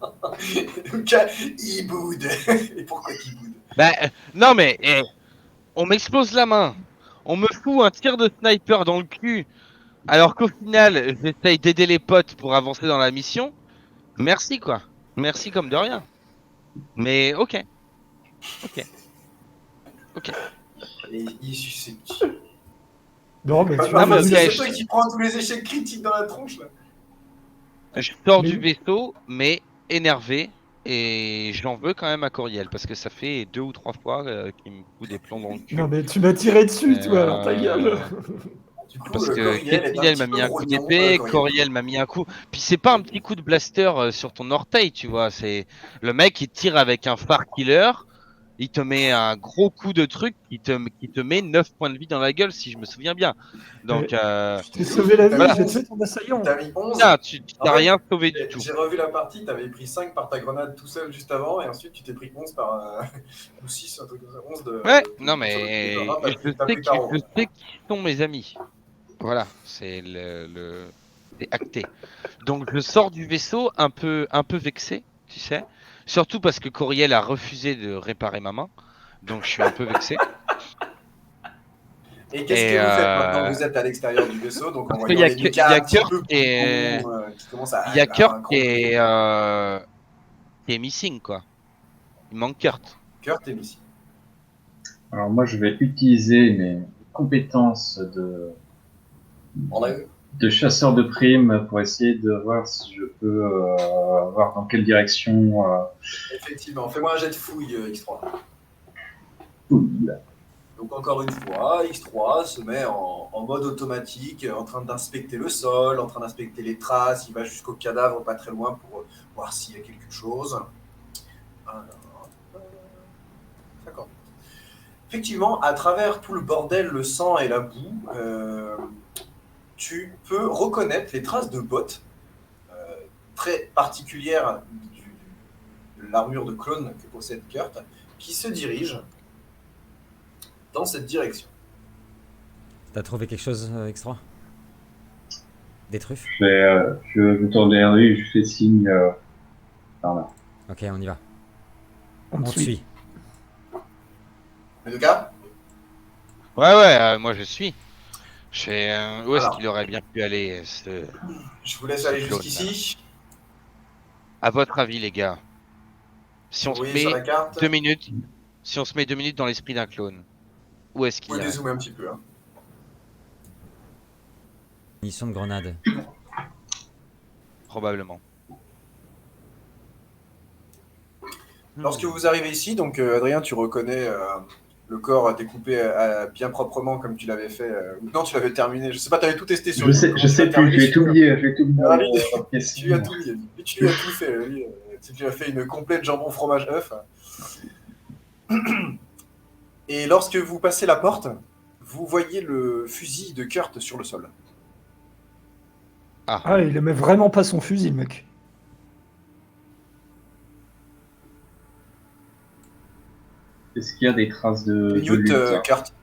S8: Nuka, il boude. Et pourquoi il boude?
S7: Bah non mais on m'explose la main. On me fout un tir de sniper dans le cul. Alors qu'au final, j'essaye d'aider les potes pour avancer dans la mission. Merci quoi. Merci comme de rien. Mais ok.
S8: Et il suce.
S1: Non, mais tu
S7: Ah,
S1: vois,
S7: mais
S8: C'est
S7: ok,
S8: toi qui prends tous les échecs critiques dans la tronche, là.
S7: Je sors
S1: Mais-
S7: du vaisseau, mais énervé. Et j'en veux quand même à Coriel parce que ça fait 2 ou 3 fois qu'il me fout des plombs dans le cul.
S1: Non, mais tu m'as tiré dessus, toi, alors ta gueule.
S8: Du coup,
S7: Parce que
S8: Coriel est un
S7: Kessiniel
S8: petit
S7: m'a
S8: peu
S7: mis un coup
S8: grognon,
S7: d'épée,
S8: Coriel.
S7: Coriel m'a mis un coup. Puis c'est pas un petit coup de blaster sur ton orteil, tu vois. C'est le mec il tire avec un far killer. Il te met un gros coup de truc qui te met 9 points de vie dans la gueule, si je me souviens bien. Donc,
S1: Je t'ai sauvé la vie,
S7: Voilà.
S1: j'ai tué ton assaillant.
S8: T'as mis 11.
S7: ah, tu
S8: En
S7: t'as
S8: fait,
S7: rien sauvé du tout.
S8: J'ai revu la partie, t'avais pris 5 par ta grenade tout seul juste avant, et ensuite tu t'es pris 11 par. Ou 6, un truc comme ça. 11 de.
S7: Ouais,
S8: de-
S7: non
S8: de-
S7: mais
S8: de-
S7: je
S8: t'as
S7: sais
S8: pris par 11.
S7: qui sont mes amis. Voilà, c'est c'est acté. Donc je sors du vaisseau un peu vexé, tu sais. Surtout parce que Coriel a refusé de réparer ma main. Donc je suis un peu vexé.
S8: Et qu'est-ce
S7: Et,
S8: que vous faites maintenant que vous êtes à l'extérieur du vaisseau? Donc en
S7: parce qu'il
S8: voyant
S7: y a
S8: les
S7: que-
S8: Nuka
S7: il y a
S8: un petit
S7: Kurt
S8: peu
S7: qui est-
S8: plus cons, qui commencent à.
S7: Il y a Kurt
S8: à
S7: qui est missing quoi. Il manque Kurt.
S8: Kurt est ici.
S9: Alors moi, je vais utiliser mes compétences
S8: On a eu.
S9: de chasseur de primes pour essayer de voir si je peux voir dans quelle direction
S8: Effectivement, fais-moi un jet de fouille, X3.
S9: fouille.
S8: Donc encore une fois, X3 se met en mode automatique, en train d'inspecter le sol, en train d'inspecter les traces, il va jusqu'au cadavre pas très loin pour voir s'il y a quelque chose. Alors, 50. Effectivement, à travers tout le bordel, le sang et la boue, tu peux reconnaître les traces de bottes très particulières de l'armure de clone que possède Kurt, qui se dirige dans cette direction.
S3: T'as trouvé quelque chose extra? Des truffes?
S9: Je me tourne vers lui, je fais signe par là.
S3: Ok, on y va.
S1: On
S3: On
S1: te
S3: te
S1: suit.
S3: suit.
S8: Les deux cas?
S7: Ouais, moi je suis. Je fais, où est-ce
S8: Alors.
S7: qu'il aurait bien pu aller
S8: Je vous laisse aller
S7: Ce clone,
S8: jusqu'ici.
S7: À votre avis les gars, si on
S8: Vous
S7: se
S8: voyez sur la
S7: met
S8: carte.
S7: 2 minutes, si on se met 2 minutes dans l'esprit d'un clone, où est-ce
S8: Vous
S7: qu'il
S8: pouvez
S7: irait?
S8: dézoomer un petit peu. Hein.
S3: Munition de grenade.
S7: Probablement.
S8: Lorsque vous arrivez ici, donc Adrien, tu reconnais le corps découpé bien proprement comme tu l'avais fait. Non, tu l'avais terminé. Je sais pas, tu avais tout testé sur
S9: Je
S8: lui.
S9: sais,
S8: Comment
S9: je
S8: tu
S9: sais
S8: l'as
S9: plus,
S8: terminé
S9: je vais tout oublier, je vais tout oublier.
S8: Ah, tu lui as tout mis. Lui, tu lui as tout fait. Lui, tu lui as fait une complète jambon fromage œuf. Et lorsque vous passez la porte, vous voyez le fusil de Kurt sur le sol.
S1: Ah, il aimait vraiment pas son fusil, le mec.
S9: Est-ce qu'il y a des traces de
S8: Newt,
S9: lutte
S8: Kurt.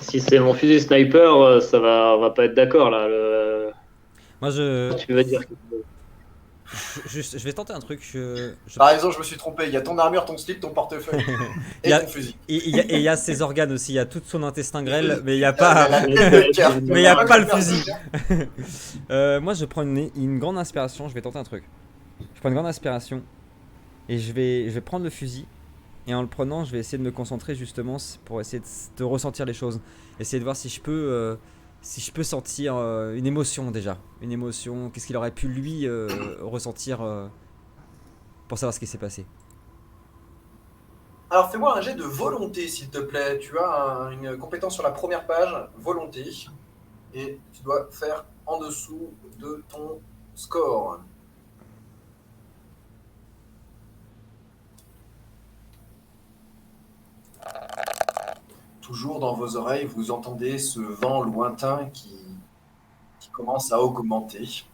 S10: Si c'est mon fusil sniper, on va pas être d'accord là.
S3: Moi,
S10: Tu vas dire.
S3: je vais tenter un truc.
S8: Par exemple, je me suis trompé. Il y a ton armure, ton slip, ton portefeuille et ton fusil.
S3: Et il y a ses organes aussi. Il y a tout son intestin grêle, mais il n'y a pas.
S8: la tête de Kurt.
S3: Mais il n'y a pas le fusil. Moi, je prends une grande inspiration. Je vais tenter un truc. Je prends une grande inspiration et je vais prendre le fusil. Et en le prenant, je vais essayer de me concentrer justement pour essayer de ressentir les choses. Essayer de voir si je peux sentir une émotion déjà. Une émotion, qu'est-ce qu'il aurait pu lui ressentir pour savoir ce qui s'est passé.
S8: Alors, fais-moi un jet de volonté, s'il te plaît. Tu as une compétence sur la première page, volonté. Et tu dois faire en dessous de ton score. Toujours dans vos oreilles, vous entendez ce vent lointain qui commence à augmenter.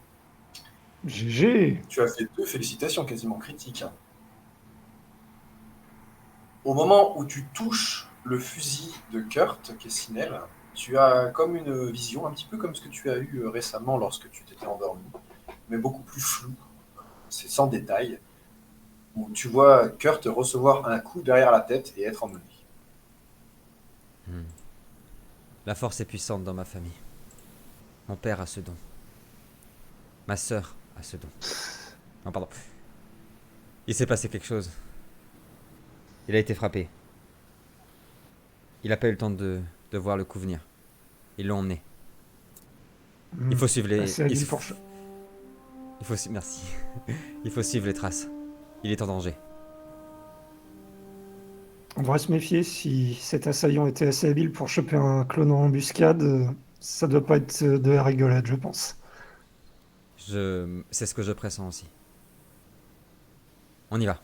S1: GG.
S8: Tu as fait 2 félicitations quasiment critiques. Au moment où tu touches le fusil de Kurt, Kessinel, tu as comme une vision, un petit peu comme ce que tu as eu récemment lorsque tu t'étais endormi, mais beaucoup plus flou, c'est sans détail, où tu vois Kurt recevoir un coup derrière la tête et être emmené.
S3: La force est puissante dans ma famille. Mon père a ce don. Ma sœur a ce don. Non, pardon. Il s'est passé quelque chose. Il a été frappé. Il n'a pas eu le temps de voir le coup venir. Ils l'ont emmené. Il faut suivre les... Merci. Il faut suivre les traces. Il est en danger.
S1: On devrait se méfier si cet assaillant était assez habile pour choper un clone en embuscade. Ça doit pas être de la rigolade, je pense.
S3: C'est ce que je pressens aussi. On y va.